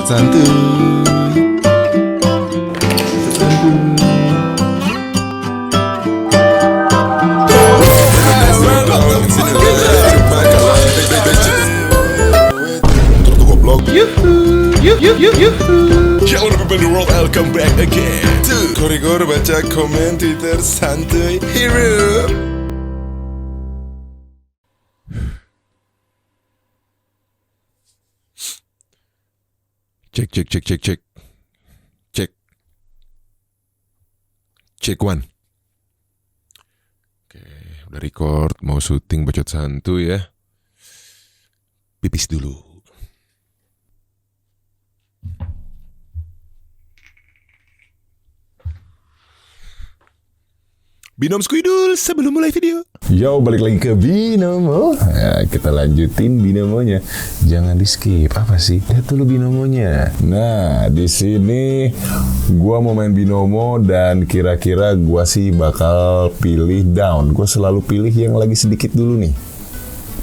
Bacot santuy. Hello people in the world, welcome back again to Korigor baca komen Twitter santuy hero. Cek Cek one. Oke, udah record, mau syuting bacot santuy ya. Pipis dulu. Binom Squidul sebelum mulai video. Yo, balik lagi ke Binomo. Nah, kita lanjutin Binomonya. Jangan di skip. Apa sih? Lihat dulu Binomonya. Nah, di sini gua mau main Binomo dan kira-kira gua sih bakal pilih down. Gua selalu pilih yang lagi sedikit dulu nih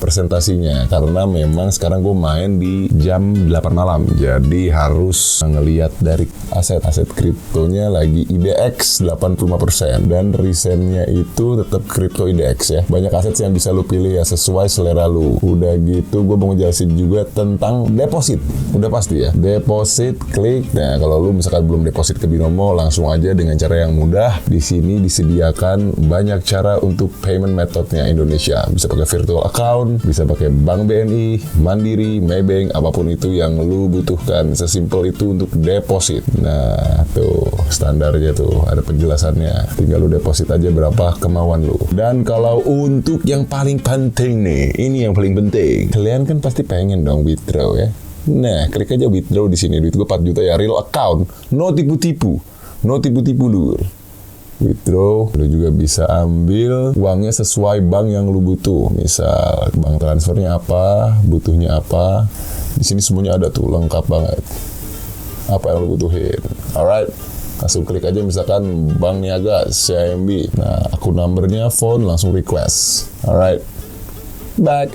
presentasinya, karena memang sekarang gue main di jam 8 malam, jadi harus ngelihat dari aset-aset kriptonya lagi IDX 85% dan resennya itu tetap kripto IDX ya. Banyak aset yang bisa lu pilih ya sesuai selera lu. Udah gitu gue mau ngejelasin juga tentang deposit. Udah pasti ya, deposit klik. Nah, kalau lu misalkan belum deposit ke Binomo, langsung aja dengan cara yang mudah. Di sini disediakan banyak cara untuk payment methodnya Indonesia. Bisa pakai virtual account, bisa pakai Bank BNI, Mandiri, Maybank, apapun itu yang lu butuhkan. Sesimpel itu untuk deposit. Nah, tuh standarnya tuh ada penjelasannya. Tinggal lu deposit aja berapa kemauan lu. Dan kalau untuk yang paling penting nih, ini yang paling penting. Kalian kan pasti pengen dong withdraw ya. Nah, klik aja withdraw di sini. Duit gue 4 juta ya, real account. No tipu-tipu. No tipu-tipu lur. Withdraw, lu juga bisa ambil uangnya sesuai bank yang lu butuh. Misal bank transfernya apa, butuhnya apa. Di sini semuanya ada tuh, lengkap banget. Apa yang lu butuhin. Alright, langsung klik aja misalkan Bank Niaga, CIMB. Nah, akun numbernya, phone, langsung request. Alright.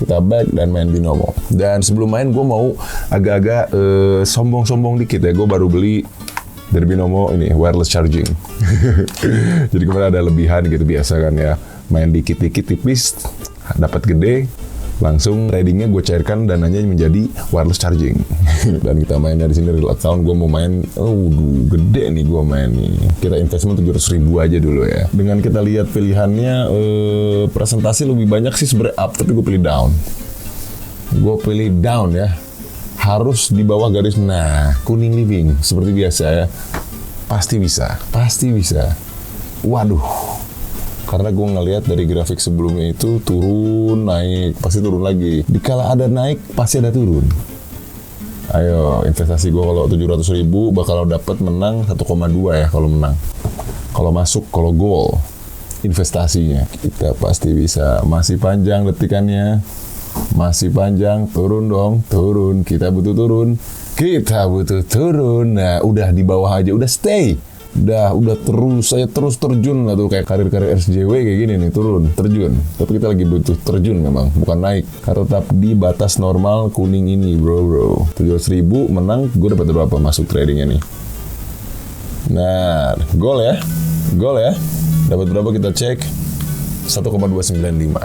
Kita back dan main Binomo. Dan sebelum main gue mau agak-agak sombong-sombong dikit ya. Gue baru beli dari Binomo ini wireless charging. Jadi kemarin ada lebihan gitu, biasa kan ya, main dikit-dikit tipis dapat gede, langsung tradingnya gue cairkan dananya menjadi wireless charging. Dan kita mainnya di sini real account. Gue mau main, gede nih gue main nih. Kita investment 700.000 aja dulu ya. Dengan kita lihat pilihannya, presentasi lebih banyak sih sebenarnya up, tapi gue pilih down. Gue pilih down ya. Harus di bawah garis, nah, kuning living seperti biasa ya. Pasti bisa. Waduh, karena gue ngelihat dari grafik sebelumnya itu turun, naik, pasti turun lagi. Dikala ada naik, pasti ada turun. Ayo, investasi gue kalau 700.000 bakal dapat menang 1,2 ya kalau menang. Kalau masuk, kalau goal investasinya, kita pasti bisa. Masih panjang detikannya. Masih panjang, turun dong, turun. Kita butuh turun. Nah, udah di bawah aja, udah stay. Udah terus, saya terus terjun lah tuh, kayak karir-karir SJW kayak gini nih, turun, terjun. Tapi kita lagi butuh terjun memang, bukan naik. Karena tetap di batas normal kuning ini, bro. 700.000 menang, gue dapat berapa masuk tradingnya nih. Nah, goal ya. Dapat berapa kita cek? 1,295.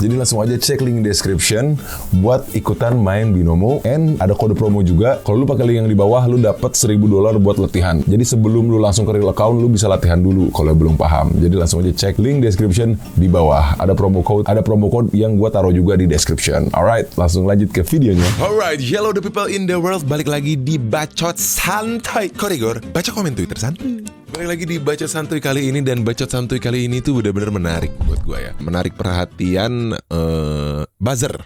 Jadi langsung aja cek link description buat ikutan main Binomo. And ada kode promo juga. Kalau lu pakai link yang di bawah, lu dapat $1,000 buat latihan. Jadi sebelum lu langsung ke real account, lu bisa latihan dulu kalau belum paham. Jadi langsung aja cek link description di bawah. Ada promo code yang gua taruh juga di description. Alright, langsung lanjut ke videonya. Alright, hello the people in the world. Balik lagi di Bacot Santuy Korigor. Baca komen Twitter santuy. Balik lagi di Bacot Santuy kali ini, dan Bacot Santuy kali ini tuh benar-benar menarik buat gue ya. Menarik perhatian buzzer.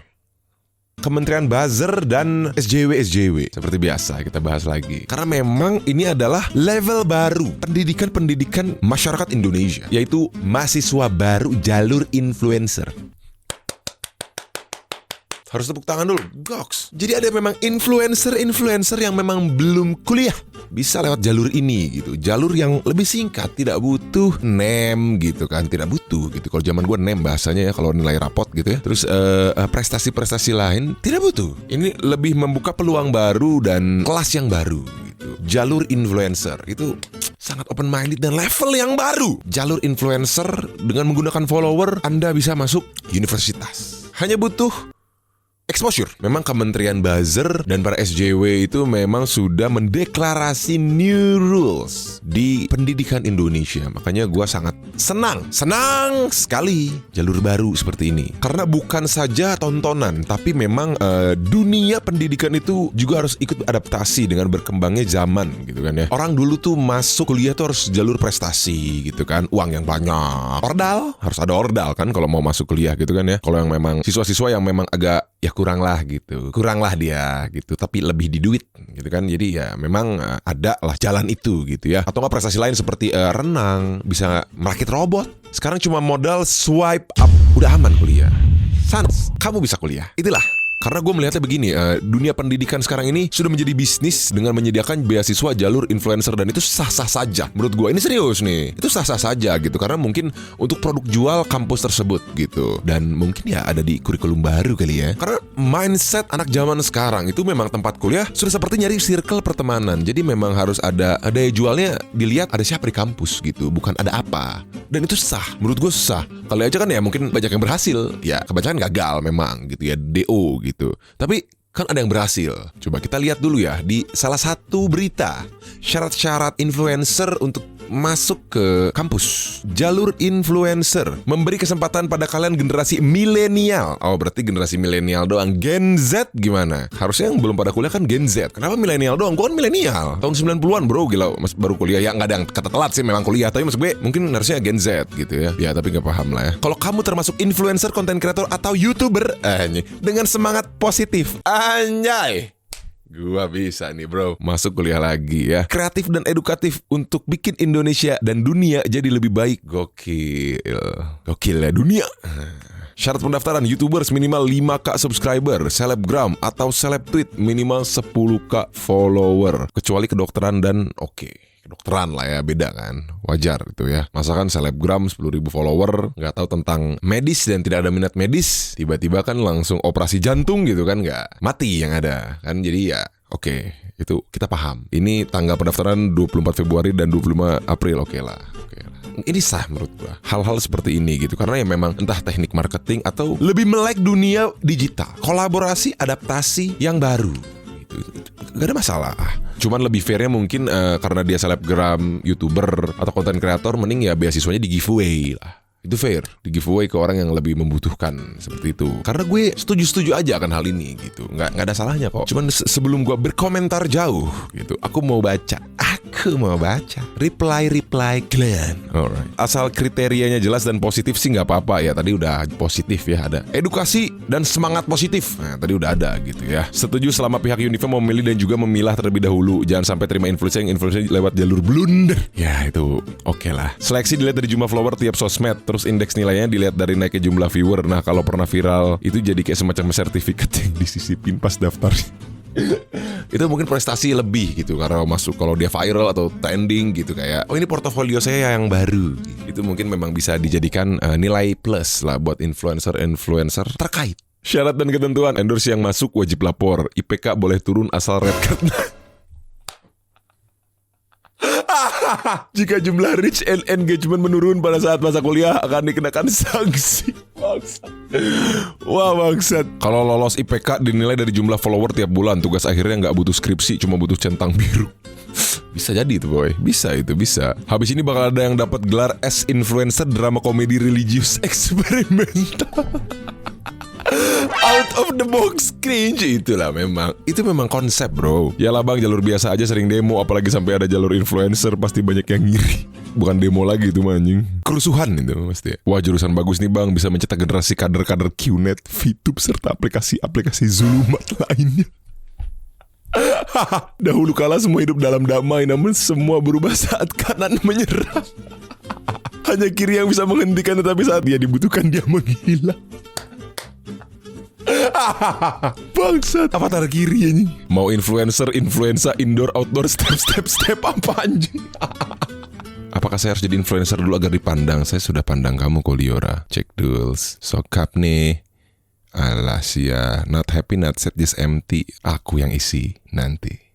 Kementerian Buzzer dan SJW. Seperti biasa kita bahas lagi. Karena memang ini adalah level baru pendidikan masyarakat Indonesia, yaitu mahasiswa baru jalur influencer. Harus tepuk tangan dulu. Goks. Jadi ada memang influencer yang memang belum kuliah, bisa lewat jalur ini gitu. Jalur yang lebih singkat, tidak butuh NEM gitu kan. Tidak butuh gitu. Kalau zaman gue NEM bahasanya ya, kalau nilai rapot gitu ya. Terus prestasi-prestasi lain tidak butuh. Ini lebih membuka peluang baru dan kelas yang baru gitu. Jalur influencer itu sangat open minded dan level yang baru. Jalur influencer dengan menggunakan follower, Anda bisa masuk universitas. Hanya butuh exposure. Memang Kementerian Buzzer dan para SJW itu memang sudah mendeklarasi new rules di pendidikan Indonesia. Makanya gue sangat senang sekali jalur baru seperti ini. Karena bukan saja tontonan, tapi memang dunia pendidikan itu juga harus ikut adaptasi dengan berkembangnya zaman gitu kan ya. Orang dulu tuh masuk kuliah tuh harus jalur prestasi gitu kan, uang yang banyak, ordal, harus ada ordal kan kalau mau masuk kuliah gitu kan ya. Kalau yang memang siswa-siswa yang memang agak ya kurang lah dia gitu, tapi lebih di duit gitu kan. Jadi ya memang ada lah jalan itu gitu ya. Atau nggak prestasi lain seperti renang, bisa merakit robot. Sekarang cuma modal swipe up, udah aman kuliah. Sans, kamu bisa kuliah. Itulah. Karena gue melihatnya begini, dunia pendidikan sekarang ini sudah menjadi bisnis dengan menyediakan beasiswa jalur influencer, dan itu sah-sah saja. Menurut gue ini serius nih, itu sah-sah saja gitu. Karena mungkin untuk produk jual kampus tersebut gitu. Dan mungkin ya ada di kurikulum baru kali ya. Karena mindset anak zaman sekarang itu memang tempat kuliah sudah seperti nyari circle pertemanan. Jadi memang harus ada jualnya, dilihat ada siapa di kampus gitu, bukan ada apa. Dan itu sah, menurut gue sah. Kali aja kan ya mungkin banyak yang berhasil, ya kebanyakan gagal memang gitu ya, DO gitu. Tapi kan ada yang berhasil. Coba kita lihat dulu ya di salah satu berita, syarat-syarat influencer untuk masuk ke kampus. Jalur influencer memberi kesempatan pada kalian generasi milenial. Oh, berarti generasi milenial doang. Gen Z gimana? Harusnya yang belum pada kuliah kan Gen Z. Kenapa milenial doang? Gue kan milenial. Tahun 90-an bro, gila, baru kuliah. Ya nggak ada yang kata telat sih, memang kuliah. Tapi maksud gue mungkin harusnya Gen Z gitu ya. Ya tapi nggak paham lah ya. Kalau kamu termasuk influencer, content creator atau YouTuber dengan semangat positif, anjay, gua bisa nih bro, masuk kuliah lagi ya. Kreatif dan edukatif untuk bikin Indonesia dan dunia jadi lebih baik. Gokil ya dunia. Syarat pendaftaran: YouTubers minimal 5k subscriber, selebgram atau seleb tweet minimal 10k follower. Kecuali kedokteran dan kedokteran lah ya, beda kan, wajar gitu ya. Masa kan selebgram 10.000 follower, nggak tahu tentang medis dan tidak ada minat medis, tiba-tiba kan langsung operasi jantung gitu kan, nggak mati yang ada kan. Jadi ya itu kita paham. Ini tanggal pendaftaran 24 Februari dan 25 April, oke lah. Ini sah menurut gua hal-hal seperti ini gitu, karena ya memang entah teknik marketing atau lebih melek dunia digital, kolaborasi, adaptasi yang baru gitu. Gak ada masalah. Cuman lebih fairnya mungkin karena dia selebgram, YouTuber atau content creator, mending ya beasiswanya di giveaway lah. Itu fair, di giveaway ke orang yang lebih membutuhkan, seperti itu. Karena gue setuju aja akan hal ini gitu. Nggak ada salahnya kok. Cuman sebelum gue berkomentar jauh gitu, aku mau baca reply kalian. Alright. Asal kriterianya jelas dan positif sih nggak apa-apa ya. Tadi udah positif ya, ada edukasi dan semangat positif. Nah tadi udah ada gitu ya. Setuju selama pihak Unifa mau memilih dan juga memilah terlebih dahulu. Jangan sampai terima influencer lewat jalur blunder. Ya itu oke lah. Seleksi dilihat dari jumlah follower tiap sosmed. Terus indeks nilainya dilihat dari naiknya jumlah viewer. Nah kalau pernah viral itu jadi kayak semacam sertifikat yang disisipin pas daftar. Itu mungkin prestasi lebih gitu, karena masuk kalau dia viral atau trending gitu, kayak ini portofolio saya yang baru. Itu mungkin memang bisa dijadikan nilai plus lah buat influencer terkait. Syarat dan ketentuan: endorse yang masuk wajib lapor, IPK boleh turun asal red card. Jika jumlah reach and engagement menurun pada saat masa kuliah akan dikenakan sanksi. Wah bangsat. Kalau lolos IPK dinilai dari jumlah follower tiap bulan. Tugas akhirnya nggak butuh skripsi, cuma butuh centang biru. Bisa jadi itu boy, bisa. Habis ini bakal ada yang dapat gelar S influencer drama komedi religius eksperimental. Out of the box cringe. Itulah memang, itu memang konsep bro. Ya lah bang, jalur biasa aja sering demo, apalagi sampai ada jalur influencer pasti banyak yang ngiri. Bukan demo lagi itu anjing, kerusuhan itu pasti. Wah jurusan bagus nih bang, bisa mencetak generasi kader-kader QNet, VTube serta aplikasi Zulumat lainnya. Dahulu kala semua hidup dalam damai, namun semua berubah saat kanan menyerang. Hanya kiri yang bisa menghentikan, tetapi saat dia dibutuhkan dia menghilang. Bangsat. Avatar kiri anjing. Mau influencer, influenza, indoor, outdoor, step apa anjing. Apakah saya harus jadi influencer dulu agar dipandang? Saya sudah pandang kamu kok Liora. Cek duels. Sokap nih. Alah sia. Not happy, not sad, just empty. Aku yang isi nanti.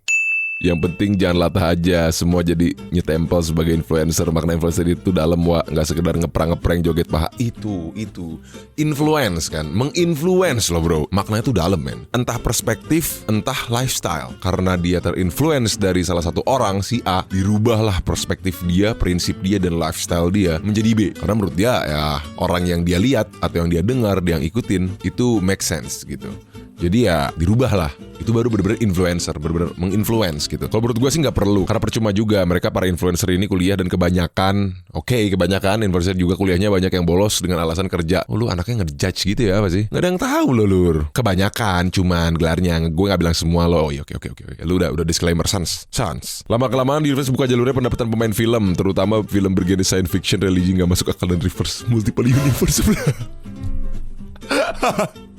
Yang penting jangan latah aja. Semua jadi nyetempel sebagai influencer. Makna influencer itu dalam nggak sekedar ngeprang joget paha. Itu influence kan. Menginfluence loh bro. Maknanya itu dalam men. Entah perspektif, entah lifestyle. Karena dia terinfluence dari salah satu orang, si A, dirubahlah perspektif dia, prinsip dia, dan lifestyle dia menjadi B. Karena menurut dia ya orang yang dia lihat atau yang dia dengar, dia yang ikutin, itu make sense gitu. Jadi ya dirubahlah. Itu baru benar-benar influencer, benar-benar menginfluence gitu. Kalau menurut gue sih nggak perlu, karena percuma juga mereka para influencer ini kuliah dan kebanyakan influencer juga kuliahnya banyak yang bolos dengan alasan kerja. Oh lu anaknya ngejudge gitu ya apa sih? Nggak ada yang tahu lo lur. Kebanyakan cuman gelarnya. Gue nggak bilang semua lo. Oh iya oke. Lu udah disclaimer sans. Lama kelamaan di Reverse buka jalurnya pendapatan pemain film, terutama film bergenre science fiction, religi nggak masuk akal dan reverse multiple universe.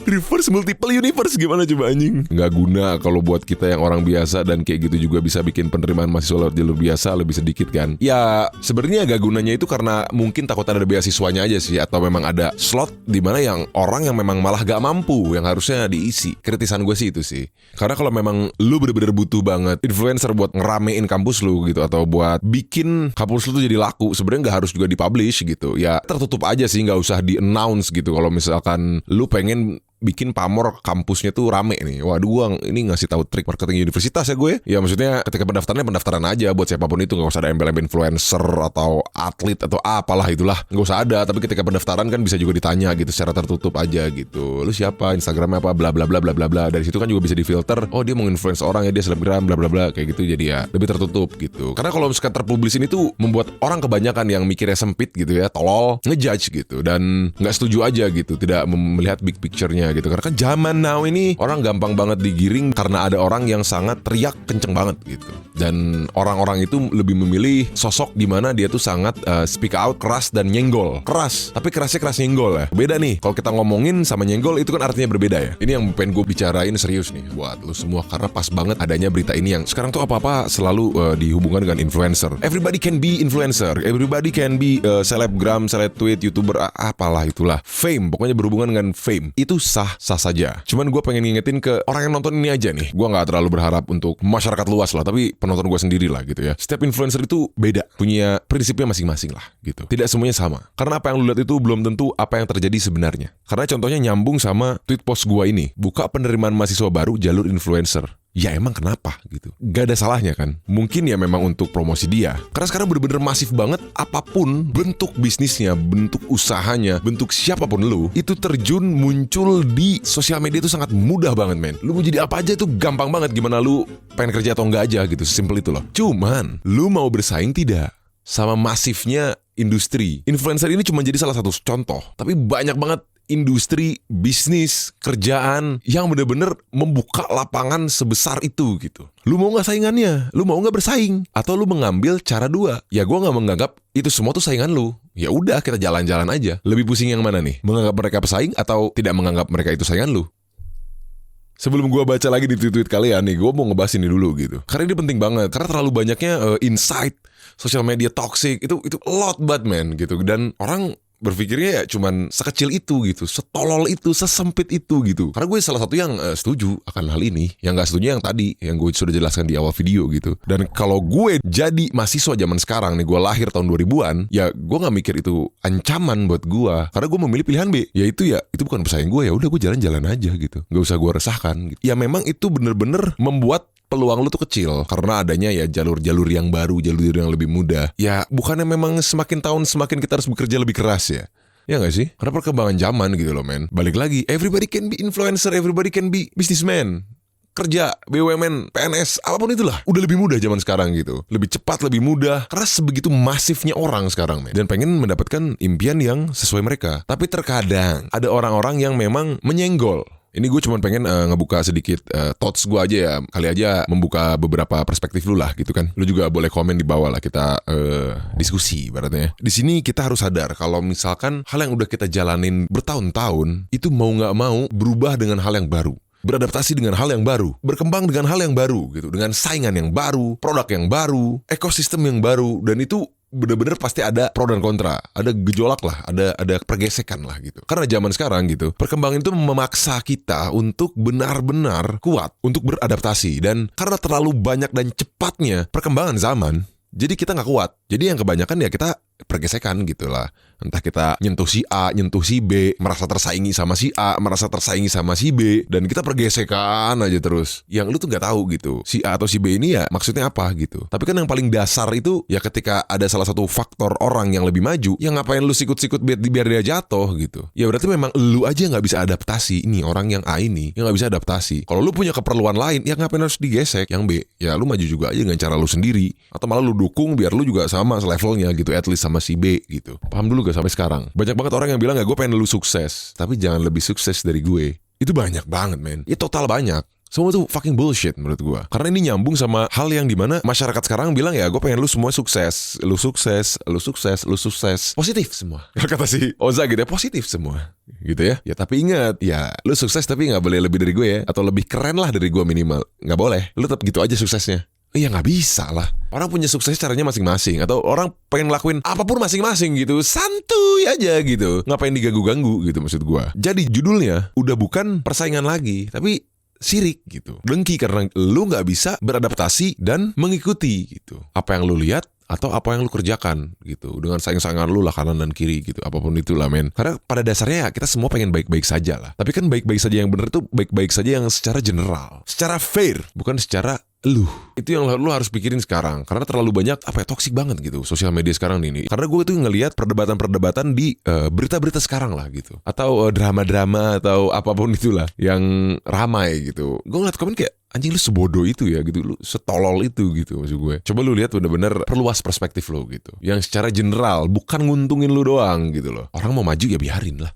Reverse multiple universe gimana coba anjing? Nggak guna kalau buat kita yang orang biasa, dan kayak gitu juga bisa bikin penerimaan mahasiswa lewat jalur biasa lebih sedikit kan. Ya sebenarnya gak gunanya itu karena mungkin takut ada beasiswanya aja sih, atau memang ada slot di mana yang orang yang memang malah gak mampu yang harusnya diisi. Kritisan gue sih itu sih. Karena kalau memang lu bener-bener butuh banget influencer buat ngeramein kampus lu gitu, atau buat bikin kampus lu tuh jadi laku, sebenarnya gak harus juga dipublish gitu. Ya tertutup aja sih, gak usah di-announce gitu. Kalau misalkan lu pengen bikin pamor kampusnya tuh rame nih. Waduh, gua ini ngasih tahu trik marketing universitas ya gue. Ya maksudnya ketika pendaftaran aja buat siapapun itu, nggak usah ada embel-embel influencer atau atlet atau apalah itulah, nggak usah ada. Tapi ketika pendaftaran kan bisa juga ditanya gitu secara tertutup aja gitu. Lu siapa, Instagramnya apa, bla bla bla bla bla bla. Dari situ kan juga bisa difilter. Oh dia mau influence orang ya, dia selebgram bla bla bla kayak gitu. Jadi ya lebih tertutup gitu. Karena kalau misalkan terpublish ini tuh membuat orang kebanyakan yang mikirnya sempit gitu ya, tolol, ngejudge gitu, dan nggak setuju aja gitu, tidak melihat big picture-nya gitu. Karena kan zaman now ini orang gampang banget digiring karena ada orang yang sangat teriak kenceng banget gitu. Dan orang-orang itu lebih memilih sosok di mana dia tuh sangat speak out, keras dan nyenggol. Keras, tapi kerasnya keras nyenggol ya. Beda nih, kalau kita ngomongin sama nyenggol itu kan artinya berbeda ya. Ini yang pengen gue bicarain serius nih buat lu semua, karena pas banget adanya berita ini yang sekarang tuh apa-apa selalu dihubungkan dengan influencer. Everybody can be influencer, everybody can be selebgram, seleb tweet, youtuber, apalah itulah. Fame, pokoknya berhubungan dengan fame. Itu sah saja. Cuman gue pengen ngingetin ke orang yang nonton ini aja nih. Gue gak terlalu berharap untuk masyarakat luas lah, tapi penonton gue sendiri lah gitu ya. Setiap influencer itu beda, punya prinsipnya masing-masing lah gitu. Tidak semuanya sama. Karena apa yang lu lihat itu belum tentu apa yang terjadi sebenarnya. Karena contohnya nyambung sama tweet post gue ini. Buka penerimaan mahasiswa baru jalur influencer. Ya emang kenapa gitu? Gak ada salahnya kan? Mungkin ya memang untuk promosi dia. Karena sekarang bener-bener masif banget. Apapun bentuk bisnisnya, bentuk usahanya, bentuk siapapun lu, itu terjun muncul di sosial media itu sangat mudah banget men. Lu mau jadi apa aja tuh gampang banget. Gimana lu pengen kerja atau enggak aja gitu. Sesimpel itu loh. Cuman lu mau bersaing tidak sama masifnya industri. Influencer ini cuma jadi salah satu contoh. Tapi banyak banget industri, bisnis, kerjaan yang bener-bener membuka lapangan sebesar itu gitu. Lu mau gak saingannya? Lu mau gak bersaing? Atau lu mengambil cara dua? Ya gue gak menganggap itu semua tuh saingan lu. Ya udah kita jalan-jalan aja. Lebih pusing yang mana nih? Menganggap mereka pesaing atau tidak menganggap mereka itu saingan lu? Sebelum gue baca lagi di tweet-tweet kalian nih, gue mau ngebahas ini dulu gitu. Karena ini penting banget. Karena terlalu banyaknya insight, social media toxic, itu a lot bad man gitu. Dan orang berpikirnya ya cuman sekecil itu gitu, setolol itu, sesempit itu gitu. Karena gue salah satu yang setuju akan hal ini. Yang gak setuju yang tadi, yang gue sudah jelaskan di awal video gitu. Dan kalau gue jadi mahasiswa zaman sekarang nih, gue lahir tahun 2000-an, ya gue gak mikir itu ancaman buat gue. Karena gue memilih pilihan B, yaitu ya itu bukan pesaing gue, ya udah gue jalan-jalan aja gitu. Gak usah gue resahkan gitu. Ya memang itu bener-bener membuat peluang lu tuh kecil karena adanya ya jalur-jalur yang baru, jalur yang lebih mudah. Ya bukannya memang semakin tahun semakin kita harus bekerja lebih keras ya? Ya gak sih? Karena perkembangan zaman gitu loh men. Balik lagi, everybody can be influencer, everybody can be businessman. Kerja, BUMN, PNS, apapun itulah. Udah lebih mudah zaman sekarang gitu. Lebih cepat, lebih mudah. Karena sebegitu masifnya orang sekarang men. Dan pengen mendapatkan impian yang sesuai mereka. Tapi terkadang ada orang-orang yang memang menyenggol. Ini gue cuma pengen ngebuka sedikit thoughts gue aja ya. Kali aja membuka beberapa perspektif lu lah gitu kan. Lu juga boleh komen di bawah lah, kita diskusi ibaratnya. Di sini kita harus sadar kalau misalkan hal yang udah kita jalanin bertahun-tahun itu mau nggak mau berubah dengan hal yang baru. Beradaptasi dengan hal yang baru, berkembang dengan hal yang baru gitu, dengan saingan yang baru, produk yang baru, ekosistem yang baru, dan itu bener-bener pasti ada pro dan kontra, ada gejolak lah, ada pergesekan lah gitu. Karena zaman sekarang gitu, perkembangan itu memaksa kita untuk benar-benar kuat untuk beradaptasi, dan karena terlalu banyak dan cepatnya perkembangan zaman, jadi kita nggak kuat. Jadi yang kebanyakan ya kita pergesekan gitu lah. Entah kita nyentuh si A, nyentuh si B, merasa tersaingi sama si A, merasa tersaingi sama si B, dan kita pergesekan aja terus. Yang lu tuh nggak tahu gitu, si A atau si B ini ya maksudnya apa gitu. Tapi kan yang paling dasar itu ya ketika ada salah satu faktor orang yang lebih maju, yang ngapain lu sikut-sikut biar dia jatuh gitu. Ya berarti memang lu aja nggak bisa adaptasi. Ini orang yang A ini yang nggak bisa adaptasi. Kalau lu punya keperluan lain, ya ngapain harus digesek. Yang B, ya lu maju juga aja dengan cara lu sendiri. Atau malah lu dukung biar lu juga sama levelnya gitu, at least sama si B gitu. Paham dulu gak sampai sekarang? Banyak banget orang yang bilang ya gue pengen lu sukses, tapi jangan lebih sukses dari gue. Itu banyak banget men. Ya total banyak. Semua tuh fucking bullshit menurut gue. Karena ini nyambung sama hal yang dimana masyarakat sekarang bilang ya gue pengen lu semua sukses. Lu sukses, lu sukses, lu sukses. Positif semua. Kata si Oza gitu ya, positif semua. Gitu ya. Ya tapi ingat, ya lu sukses tapi gak boleh lebih dari gue ya. Atau lebih keren lah dari gue minimal. Gak boleh. Lu tetap gitu aja suksesnya. Ya nggak bisa lah. Orang punya sukses caranya masing-masing. Atau orang pengen ngelakuin apapun masing-masing gitu. Santuy aja gitu. Ngapain diganggu-ganggu gitu maksud gua. Jadi judulnya udah bukan persaingan lagi, tapi sirik gitu. Dengki karena lu nggak bisa beradaptasi dan mengikuti gitu. Apa yang lu lihat atau apa yang lu kerjakan gitu. Dengan saing-saingan lu lah kanan dan kiri gitu. Apapun itulah men. Karena pada dasarnya ya kita semua pengen baik-baik saja lah. Tapi kan baik-baik saja yang benar itu baik-baik saja yang secara general, secara fair, bukan secara lu. Itu yang lu harus pikirin sekarang. Karena terlalu banyak toksik banget gitu sosial media sekarang ini. Karena gue tuh ngelihat perdebatan-perdebatan di berita-berita sekarang lah gitu. Atau drama-drama atau apapun itulah yang ramai gitu. Gue ngeliat komen kayak anjing lu sebodoh itu ya gitu, lu setolol itu gitu maksud gue. Coba lu lihat bener-bener perluas perspektif lu gitu. Yang secara general, bukan nguntungin lu doang gitu loh. Orang mau maju ya biarin lah.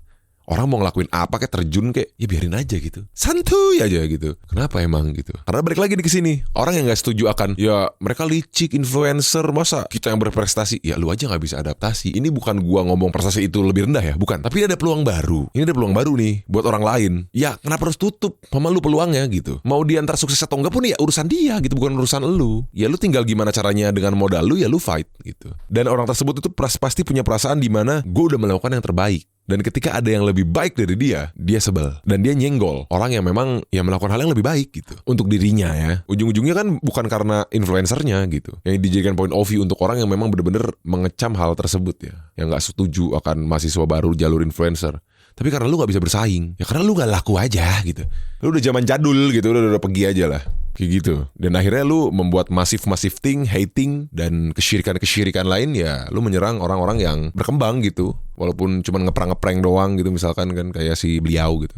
Orang mau ngelakuin apa kayak terjun kayak ya biarin aja gitu. Santuy aja gitu. Kenapa emang gitu? Karena balik lagi ke sini. Orang yang gak setuju akan ya mereka licik, influencer, masa kita yang berprestasi. Ya lu aja gak bisa adaptasi. Ini bukan gua ngomong prestasi itu lebih rendah ya, bukan. Tapi ada peluang baru. Ini ada peluang baru nih buat orang lain. Ya kenapa harus tutup sama lu peluangnya gitu. Mau dia ntar sukses atau enggak pun ya urusan dia gitu, bukan urusan lu. Ya lu tinggal gimana caranya dengan modal lu ya lu fight gitu. Dan orang tersebut itu pasti punya perasaan di mana gua udah melakukan yang terbaik. Dan ketika ada yang lebih baik dari dia sebel. Dan dia nyenggol orang yang memang ya melakukan hal yang lebih baik gitu untuk dirinya ya. Ujung-ujungnya kan bukan karena influencernya gitu yang dijadikan point of view untuk orang yang memang benar-benar mengecam hal tersebut ya. Yang gak setuju akan mahasiswa baru jalur influencer. Tapi karena lu gak bisa bersaing. Ya karena lu gak laku aja gitu. Lu udah zaman jadul gitu, udah pergi aja lah. Kayak gitu. Dan akhirnya lu membuat masif thing, hating, dan kesyirikan lain ya. Lu menyerang orang-orang yang berkembang gitu. Walaupun cuma ngeprank doang gitu misalkan kan. Kayak si beliau gitu.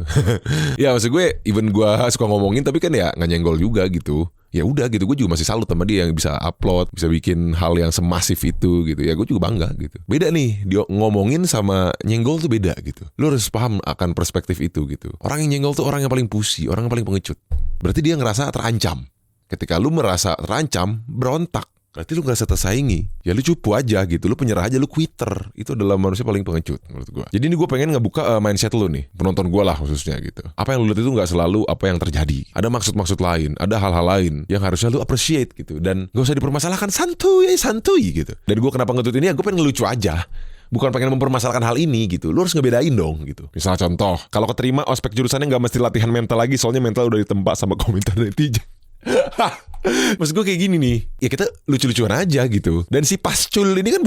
Ya maksud gue, even gue suka ngomongin tapi kan ya gak nyenggol juga gitu. Ya udah gitu, gue juga masih salut sama dia yang bisa upload, bisa bikin hal yang semasif itu gitu. Ya gue juga bangga gitu. Beda nih, dia ngomongin sama nyenggol tuh beda gitu. Lu harus paham akan perspektif itu gitu. Orang yang nyenggol tuh orang yang paling pusi, orang yang paling pengecut. Berarti dia ngerasa terancam. Ketika lu merasa terancam, berontak. Berarti lu ngerasa tersaingi. Ya lu cupu aja gitu, lu penyerah aja, lu quitter. Itu adalah manusia paling pengecut menurut gue. Jadi ini gue pengen ngebuka mindset lu nih, penonton gue lah khususnya gitu. Apa yang lu lihat itu gak selalu apa yang terjadi. Ada maksud-maksud lain, ada hal-hal lain yang harusnya lu appreciate gitu. Dan gak usah dipermasalahkan, santuy gitu. Dan gue kenapa ngetut ini ya gue pengen ngelucu aja. Bukan pengen mempermasalahkan hal ini gitu. Lu harus ngebedain dong gitu. Misal contoh, kalau keterima ospek jurusannya gak mesti latihan mental lagi, soalnya mental udah ditempa sama komentar netizen. Maksud gue kayak gini nih, ya kita lucu-lucuan aja gitu. Dan si Pascul ini kan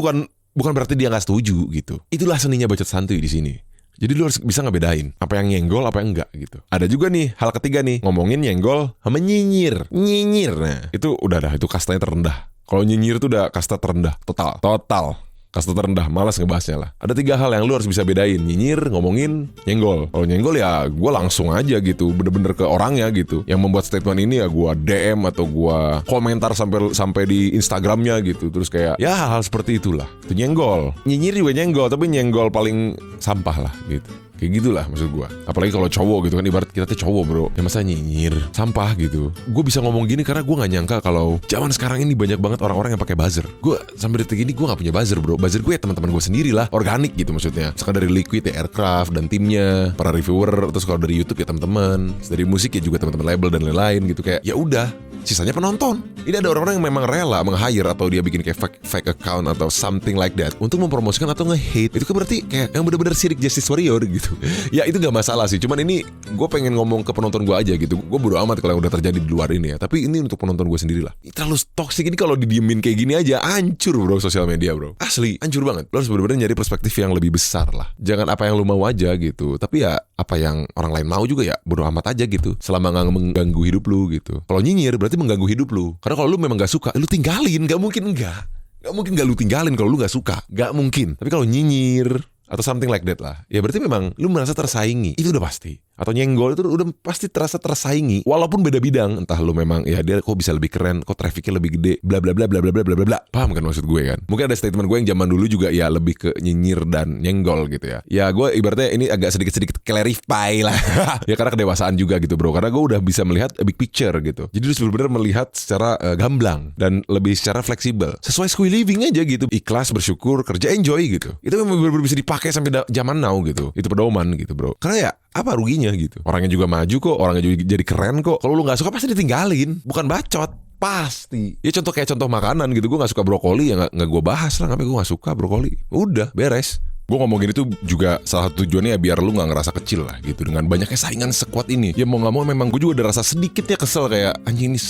bukan berarti dia nggak setuju gitu. Itulah seninya bacot santuy di sini. Jadi lu harus bisa ngebedain apa yang nyenggol, apa yang enggak gitu. Ada juga nih hal ketiga nih, ngomongin nyenggol sama nyinyir. Nah itu udah dah, itu kastanya terendah. Kalau nyinyir itu udah kasta terendah, total. Kasta terendah, malas ngebahasnya lah. Ada 3 hal yang lu harus bisa bedain. Nyinyir, ngomongin, nyenggol. Kalau nyenggol ya gue langsung aja gitu, bener-bener ke orangnya gitu. Yang membuat statement ini ya gue DM atau gue komentar sampai di Instagramnya gitu. Terus kayak ya hal-hal seperti itulah. Itu nyenggol. Nyinyir juga nyenggol, tapi nyenggol paling sampah lah gitu. Kayak gitulah maksud gue. Apalagi kalau cowok gitu kan, ibarat kita tuh cowok bro, ya masa nyinyir sampah gitu. Gue bisa ngomong gini karena gue gak nyangka kalau zaman sekarang ini banyak banget orang-orang yang pakai buzzer. Gue sampai detik ini gue gak punya buzzer bro. Buzzer gue ya teman-teman gue sendiri lah, organik gitu maksudnya. Misalkan dari Liquid ya Aircraft dan timnya, para reviewer. Terus kalau dari YouTube ya teman-teman, dari musik ya juga teman-teman label dan lain-lain gitu. Kayak ya udah, sisanya penonton. Ini ada orang-orang yang memang rela meng-hire atau dia bikin kayak fake account atau something like that untuk mempromosikan atau nge-hate. Itu kan berarti kayak yang benar-benar sirik justice warrior gitu. Ya itu gak masalah sih. Cuman ini gue pengen ngomong ke penonton gue aja gitu. Gue bodo amat kalau yang udah terjadi di luar ini ya. Tapi ini untuk penonton gue sendiri lah. Terlalu toxic ini kalau didiemin kayak gini aja hancur bro sosial media bro. Asli hancur banget. Lo harus benar-benar nyari perspektif yang lebih besar lah. Jangan apa yang lo mau aja gitu. Tapi ya apa yang orang lain mau juga ya bodo amat aja gitu. Selama gak mengganggu hidup lo gitu. Kalau nyinyir berarti mengganggu hidup lo. Karena kalau lu memang gak suka, lu tinggalin. Gak mungkin enggak. Gak mungkin gak lu tinggalin kalau lu gak suka. Gak mungkin. Tapi kalau nyinyir atau something like that lah, ya berarti memang lu merasa tersaingi. Itu udah pasti. Atau nyenggol itu udah pasti terasa tersaingi. Walaupun beda bidang. Entah lu memang ya dia kok bisa lebih keren, kok trafficnya lebih gede, bla bla bla bla bla bla bla bla. Paham kan maksud gue kan? Mungkin ada statement gue yang zaman dulu juga ya lebih ke nyinyir dan nyenggol gitu ya. Ya gue ibaratnya ini agak sedikit-sedikit clarify lah. Ya karena kedewasaan juga gitu bro. Karena gue udah bisa melihat a big picture gitu. Jadi lu benar-benar melihat secara gamblang dan lebih secara fleksibel. Sesuai school living aja gitu. Ikhlas, bersyukur, kerja, enjoy gitu. Itu memang benar-benar bisa dipakai sampai zaman now gitu. Itu pedoman gitu bro. Karena ya apa ruginya gitu. Orangnya juga maju kok, orangnya juga jadi keren kok. Kalau lu gak suka pasti ditinggalin. Bukan bacot, pasti. Ya contoh makanan gitu. Gue gak suka brokoli, ya gak gue bahas lah. Kenapa gue gak suka brokoli. Udah, beres. Gue ngomong gini tuh juga salah satu tujuannya ya biar lu gak ngerasa kecil lah gitu. Dengan banyaknya saingan sekuat ini. Ya mau gak mau memang gue juga ada rasa sedikitnya kesel. Kayak anjing ini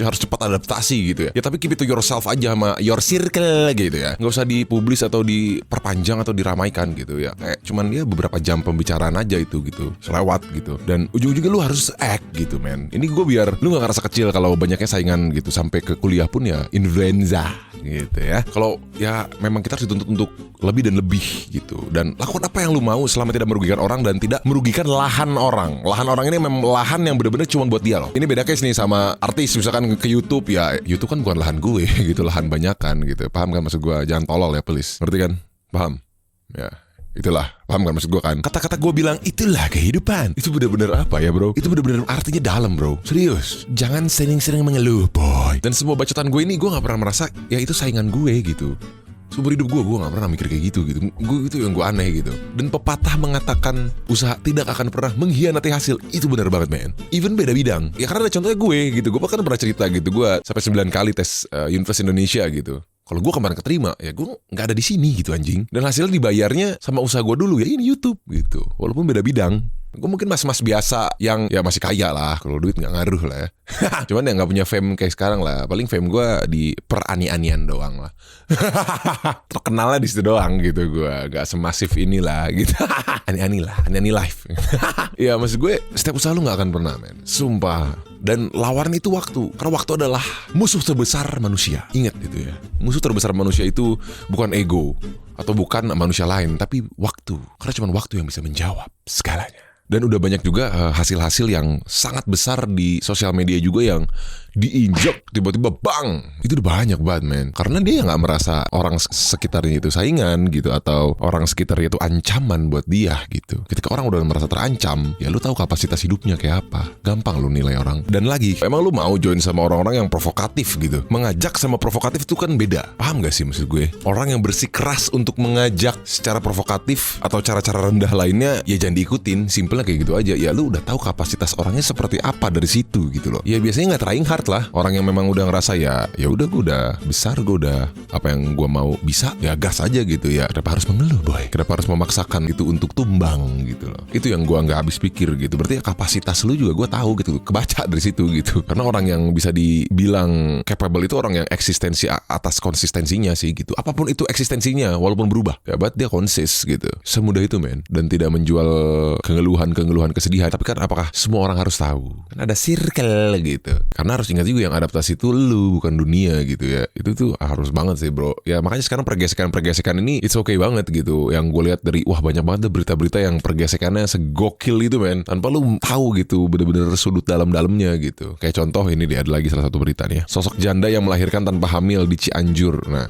harus cepat adaptasi gitu ya. Ya tapi keep it to yourself aja sama your circle gitu ya. Gak usah dipublis atau diperpanjang atau diramaikan gitu ya. Kayak cuman ya beberapa jam pembicaraan aja itu gitu. Selewat gitu. Dan ujung-ujungnya lu harus act gitu men. Ini gue biar lu gak ngerasa kecil kalau banyaknya saingan gitu. Sampai ke kuliah pun ya influenza gitu ya. Kalau ya memang kita harus dituntut untuk lebih dan lebih gitu. Dan lakukan apa yang lu mau selama tidak merugikan orang dan tidak merugikan lahan orang. Lahan orang ini memang lahan yang benar-benar cuma buat dia loh. Ini beda case nih sama artis misalkan ke YouTube ya. YouTube kan bukan lahan gue gitu, lahan banyakan gitu. Paham kan maksud gue? Jangan tolol ya please. Ngerti kan? Paham? Ya. Itulah, paham kan maksud gue kan? Kata-kata gue bilang itulah kehidupan. Itu benar-benar apa ya bro? Itu benar-benar artinya dalam bro. Serius. Jangan sering-sering mengeluh boy. Dan semua bacotan gue ini gue gak pernah merasa ya itu saingan gue gitu. Seumur hidup gue gak pernah mikir kayak gitu. Gue itu yang gue aneh gitu. Dan pepatah mengatakan usaha tidak akan pernah mengkhianati hasil. Itu benar banget men. Even beda bidang. Ya karena ada contohnya gue gitu. Gue kan pernah cerita gitu. Gue sampai 9 kali tes Universitas Indonesia gitu. Kalau gue kemarin keterima, ya gue gak ada di sini gitu anjing. Dan hasilnya dibayarnya sama usaha gue dulu ya ini YouTube gitu. Walaupun beda bidang. Gue mungkin mas-mas biasa yang ya masih kaya lah. Kalau duit gak ngaruh lah ya. Cuman ya gak punya fame kayak sekarang lah. Paling fame gue di perani-anian doang lah. Terkenalnya di situ doang gitu gue. Gak semasif inilah gitu. Ani-ani lah, ani-ani life. Ya maksud gue setiap usaha lu gak akan pernah men. Sumpah. Dan lawan itu waktu. Karena waktu adalah musuh terbesar manusia. Ingat itu ya. Musuh terbesar manusia itu bukan ego atau bukan manusia lain, tapi waktu. Karena cuma waktu yang bisa menjawab segalanya. Dan udah banyak juga hasil-hasil yang sangat besar di sosial media juga yang diinjak tiba-tiba bang. Itu udah banyak banget men. Karena dia gak merasa orang sekitarnya itu saingan gitu. Atau orang sekitarnya itu ancaman buat dia gitu. Ketika orang udah merasa terancam, ya lu tahu kapasitas hidupnya kayak apa. Gampang lu nilai orang. Dan lagi, emang lu mau join sama orang-orang yang provokatif gitu. Mengajak sama provokatif itu kan beda. Paham gak sih maksud gue? Orang yang bersikeras untuk mengajak secara provokatif atau cara-cara rendah lainnya, ya jangan diikutin. Simpelnya kayak gitu aja. Ya lu udah tahu kapasitas orangnya seperti apa dari situ gitu loh. Ya biasanya gak trying hard lah. Orang yang memang udah ngerasa ya udah gue udah besar, gue udah apa yang gue mau bisa, ya gas aja gitu ya. Kenapa harus mengeluh boy? Kenapa harus memaksakan itu untuk tumbang gitu loh? Itu yang gue nggak habis pikir gitu. Berarti ya kapasitas lu juga gue tahu gitu, kebaca dari situ gitu. Karena orang yang bisa dibilang capable itu orang yang eksistensi atas konsistensinya sih gitu. Apapun itu eksistensinya walaupun berubah, ya berarti dia konsis gitu. Semudah itu men. Dan tidak menjual keluhan kesedihan. Tapi kan apakah semua orang harus tahu? Kan ada circle gitu. Karena harus ingat juga yang adaptasi itu lu, bukan dunia gitu ya. Itu tuh harus banget sih bro. Ya makanya sekarang pergesekan ini it's okay banget gitu. Yang gue lihat dari banyak banget berita-berita yang pergesekannya segokil itu men. Tanpa lu tahu gitu bener-bener sudut dalam-dalamnya gitu. Kayak contoh ini dia ada lagi salah satu berita nih ya. Sosok janda yang melahirkan tanpa hamil di Cianjur. Nah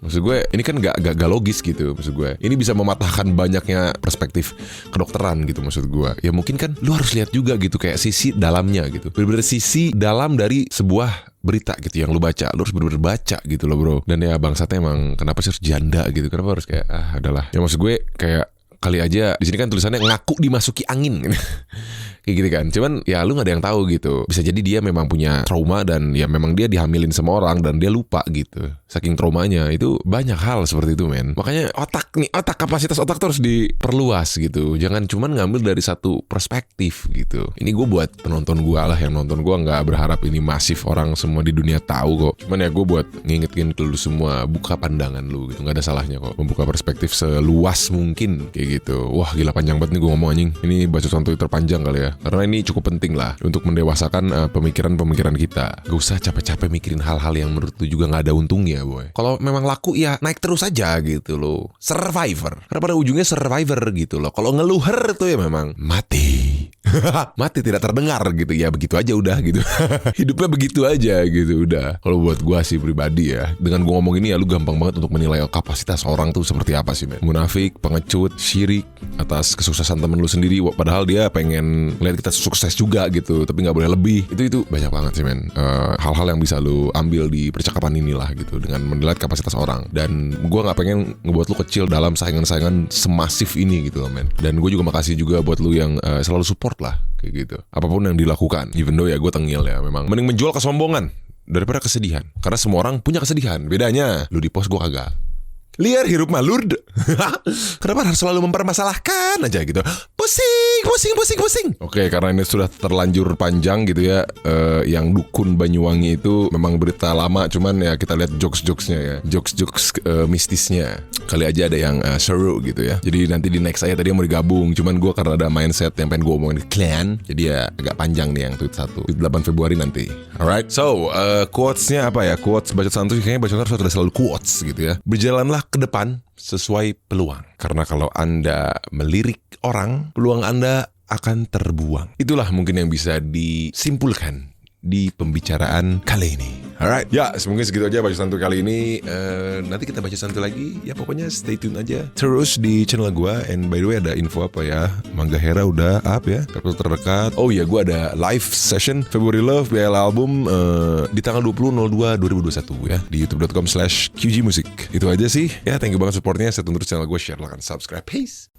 Maksud gue ini kan gak logis gitu. Maksud gue ini bisa mematahkan banyaknya perspektif kedokteran gitu. Maksud gue ya mungkin kan lu harus lihat juga gitu kayak sisi dalamnya gitu. Bener-bener sisi dalam dari sebuah berita gitu yang lu baca. Lu harus bener-bener baca gitu loh bro. Dan ya bangsatnya emang kenapa sih harus janda gitu. Kenapa harus kayak adalah. Ya maksud gue kayak kali aja di sini kan tulisannya ngaku dimasuki angin gitu. Kayak gitu kan. Cuman ya lu gak ada yang tahu gitu. Bisa jadi dia memang punya trauma dan ya memang dia dihamilin sama orang dan dia lupa gitu. Saking traumanya itu banyak hal seperti itu men. Makanya otak kapasitas otak tuh harus diperluas gitu. Jangan cuman ngambil dari satu perspektif gitu. Ini gue buat penonton gue lah yang nonton gue gak berharap ini masif orang semua di dunia tahu kok. Cuman ya gue buat ngingetin ke lu semua buka pandangan lu gitu. Gak ada salahnya kok membuka perspektif seluas mungkin kayak gitu. Wah gila panjang banget nih gue ngomong anjing. Ini bacot santuy terpanjang kali ya. Karena ini cukup penting lah untuk mendewasakan pemikiran-pemikiran kita. Gak usah capek-capek mikirin hal-hal yang menurut lu juga gak ada untungnya boy. Kalau memang laku ya naik terus aja gitu loh. Survivor. Karena pada ujungnya survivor gitu loh. Kalau ngeluher tuh ya memang mati. Mati tidak terdengar gitu. Ya begitu aja udah gitu. Hidupnya begitu aja gitu udah. Kalau buat gua sih pribadi ya, dengan gua ngomong ini ya lu gampang banget untuk menilai kapasitas orang tuh seperti apa sih men. Munafik, pengecut, syirik atas kesuksesan temen lu sendiri. Padahal dia pengen lihat kita sukses juga gitu, tapi gak boleh lebih. Itu banyak banget sih men. Hal-hal yang bisa lu ambil di percakapan inilah gitu, dengan menilai kapasitas orang. Dan gua gak pengen ngebuat lu kecil dalam saingan-saingan semasif ini gitu loh men. Dan gue juga makasih juga buat lu yang selalu support lah kayak gitu. Apapun yang dilakukan, even though ya gue tengil ya, memang mending menjual kesombongan daripada kesedihan. Karena semua orang punya kesedihan. Bedanya lu di post, gue kagak. Liar hirup malur. Kenapa harus selalu mempermasalahkan aja gitu? Pusing. Oke, karena ini sudah terlanjur panjang gitu ya. Yang dukun Banyuwangi itu memang berita lama, cuman ya kita lihat jokes-jokesnya ya, jokes mistisnya. Kali aja ada yang seru gitu ya. Jadi nanti di next saya tadi mau digabung, cuman gue karena ada mindset yang pengen gue omongin clan, jadi ya agak panjang nih yang tweet 1 tweet 8 Februari nanti. Alright, so quotes-nya apa ya? Quotes bacot santuy kayaknya bacot santuy sudah selalu quotes gitu ya. Berjalanlah ke depan sesuai peluang. Karena kalau Anda melirik orang, peluang Anda akan terbuang. Itulah mungkin yang bisa disimpulkan di pembicaraan kali ini. Alright, ya mungkin segitu aja bacot santuy kali ini. Nanti kita baca santuy lagi. Ya pokoknya stay tune aja terus di channel gue. And by the way ada info apa ya, Mangga Hera udah up ya, kartu terdekat. Oh iya, gue ada live session February Love BL album di tanggal 20/02/2021 ya, di youtube.com/QG Music. Itu aja sih ya, thank you banget supportnya. Saya tunggu terus channel gue, share, like, subscribe. Peace.